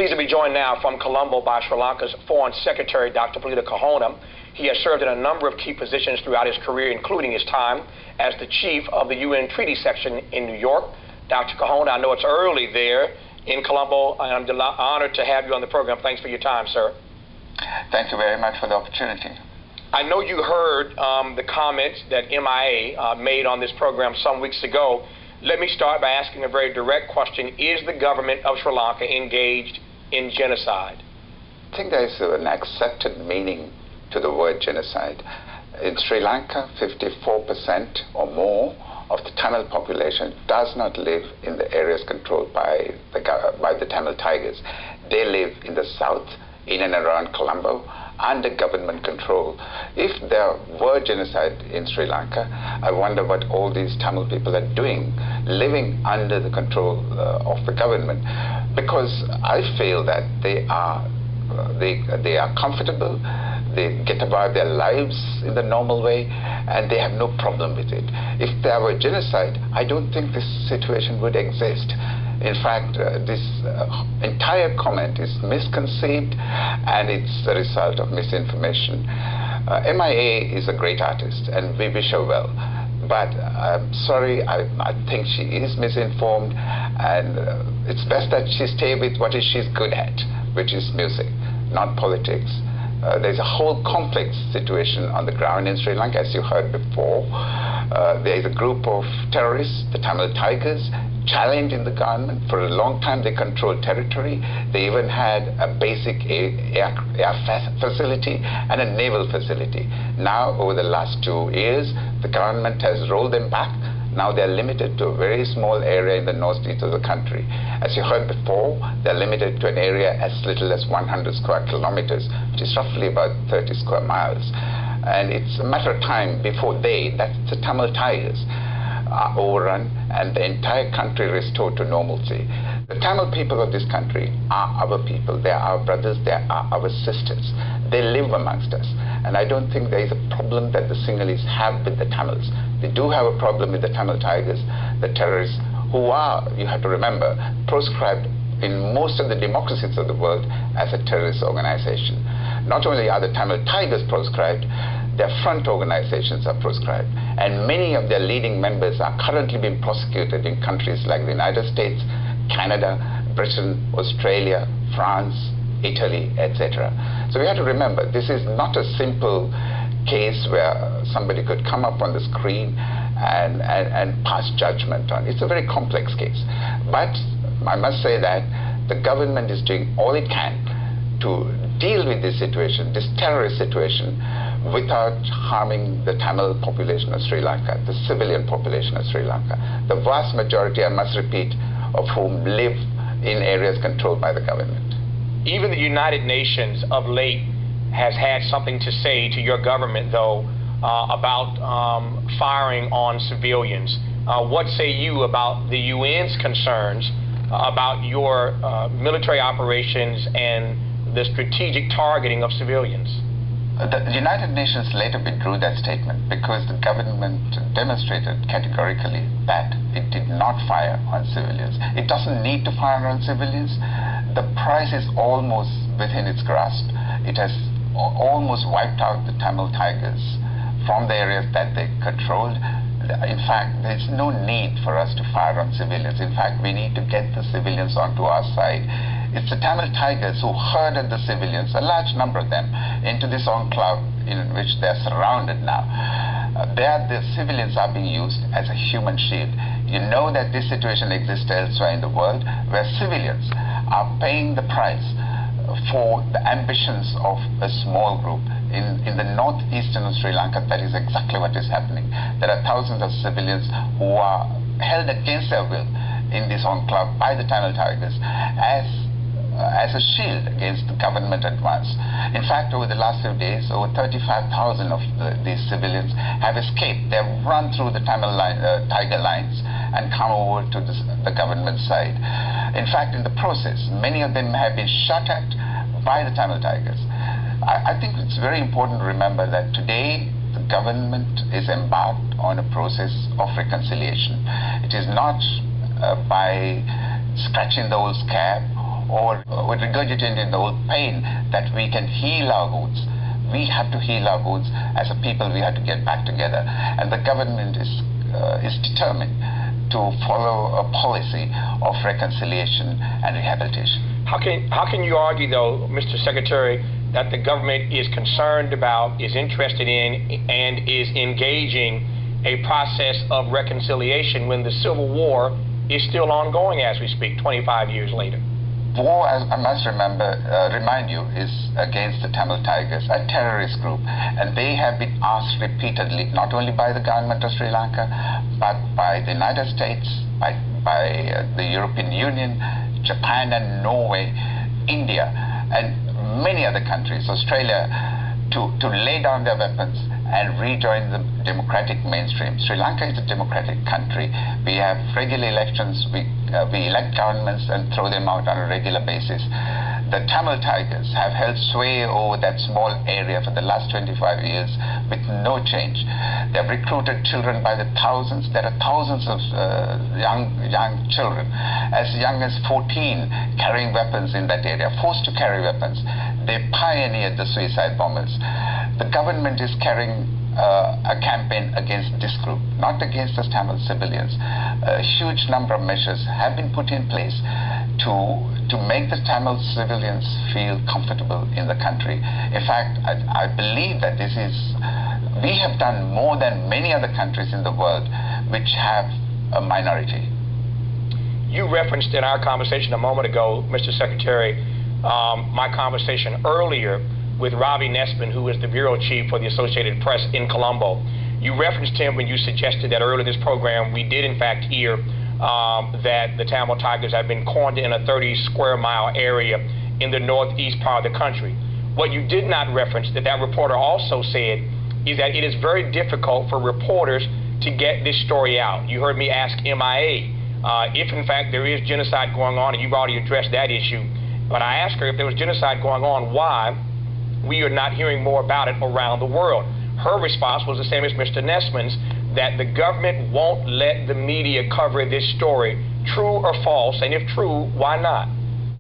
Pleased to be joined now from Colombo by Sri Lanka's Foreign Secretary, Dr. Kohona1. He has served in a number of key positions throughout his career, including his time as the chief of the UN Treaty Section in New York. Dr. Kohona1, I know it's early there in Colombo, and I'm honored to have you on the program. Thanks for your time, sir. Thank you very much for the opportunity. I know you heard the comments that MIA made on this program some weeks ago. Let me start by asking a very direct question. Is the government of Sri Lanka engaged in genocide? I think there is an accepted meaning to the word genocide. In Sri Lanka, 54% or more of the Tamil population does not live in the areas controlled by the Tamil Tigers. They live in the south, in and around Colombo, under government control. If there were genocide in Sri Lanka, I wonder what all these Tamil people are doing, living under the control of the government, because I feel that they are comfortable, they get about their lives in the normal way, and they have no problem with it. If there were genocide, I don't think this situation would exist. In fact, this entire comment is misconceived, and it's the result of misinformation. MIA is a great artist, and we wish her well. But I'm sorry, I think she is misinformed, and it's best that she stay with what she's good at, which is music, not politics. There's a whole complex situation on the ground in Sri Lanka, as you heard before. There is a group of terrorists, the Tamil Tigers, challenging the government. For a long time they controlled territory. They even had a basic air facility and a naval facility. Now, over the last 2 years, the government has rolled them back. Now they're limited to a very small area in the northeast of the country. As you heard before, they're limited to an area as little as 100 square kilometers, which is roughly about 30 square miles. And it's a matter of time before that's the Tamil Tigers, are overrun and the entire country restored to normalcy. The Tamil people of this country are our people. They are our brothers. They are our sisters. They live amongst us. And I don't think there is a problem that the Sinhalese have with the Tamils. They do have a problem with the Tamil Tigers, the terrorists, who are, you have to remember, proscribed in most of the democracies of the world as a terrorist organization. Not only are the Tamil Tigers proscribed, their front organizations are proscribed, and many of their leading members are currently being prosecuted in countries like the United States, Canada, Britain, Australia, France, Italy, etc. So we have to remember, this is not a simple case where somebody could come up on the screen and pass judgment on. It's a very complex case. But I must say that the government is doing all it can to deal with this situation, this terrorist situation, without harming the Tamil population of Sri Lanka, the civilian population of Sri Lanka. The vast majority, I must repeat, of whom live in areas controlled by the government. Even the United Nations of late has had something to say to your government, though, about firing on civilians. What say you about the UN's concerns about your military operations and the strategic targeting of civilians? The United Nations later withdrew that statement because the government demonstrated categorically that it did not fire on civilians. It doesn't need to fire on civilians. The prize is almost within its grasp. It has almost wiped out the Tamil Tigers from the areas that they controlled. In fact, there's no need for us to fire on civilians. In fact, we need to get the civilians onto our side. It's the Tamil Tigers who herded the civilians, a large number of them, into this enclave in which they're surrounded now. There, the civilians are being used as a human shield. You know that this situation exists elsewhere in the world, where civilians are paying the price for the ambitions of a small group. In the northeastern of Sri Lanka, that is exactly what is happening. There are thousands of civilians who are held against their will in this enclave by the Tamil Tigers as a shield against the government advance. In fact, over the last few days, over 35,000 of these civilians have escaped. They've run through the Tamil Tiger lines and come over to the government side. In fact, in the process, many of them have been shot at by the Tamil Tigers. I think it's very important to remember that today the government is embarked on a process of reconciliation. It is not by scratching the old scab or regurgitating the old pain, that we can heal our wounds. We have to heal our wounds. As a people, we have to get back together. And the government is determined to follow a policy of reconciliation and rehabilitation. How can you argue, though, Mr. Secretary, that the government is concerned about, is interested in, and is engaging a process of reconciliation when the Civil War is still ongoing as we speak, 25 years later? War, as I must remind you, is against the Tamil Tigers, a terrorist group, and they have been asked repeatedly, not only by the government of Sri Lanka, but by the United States, by the European Union, Japan and Norway, India, and many other countries, Australia, to lay down their weapons and rejoin the democratic mainstream. Sri Lanka is a democratic country. We have regular elections. We elect governments and throw them out on a regular basis. The Tamil Tigers have held sway over that small area for the last 25 years with no change. They have recruited children by the thousands. There are thousands of young children, as young as 14, carrying weapons in that area, forced to carry weapons. They pioneered the suicide bombers. The government is carrying a campaign against this group, not against the Tamil civilians. A huge number of measures have been put in place to make the Tamil civilians feel comfortable in the country. In fact, I believe that we have done more than many other countries in the world which have a minority. You referenced in our conversation a moment ago, Mr. Secretary, my conversation earlier with Ravi Nesbitt, who is the bureau chief for the Associated Press in Colombo. You referenced him when you suggested that earlier this program we did in fact hear that the Tamil Tigers have been quarantined in a 30-square-mile area in the northeast part of the country. What you did not reference, that reporter also said, is that it is very difficult for reporters to get this story out. You heard me ask MIA if in fact there is genocide going on, and you've already addressed that issue. But I asked her if there was genocide going on, why we are not hearing more about it around the world. Her response was the same as Mr. Nesman's, that the government won't let the media cover this story. True or false? And if true, why not?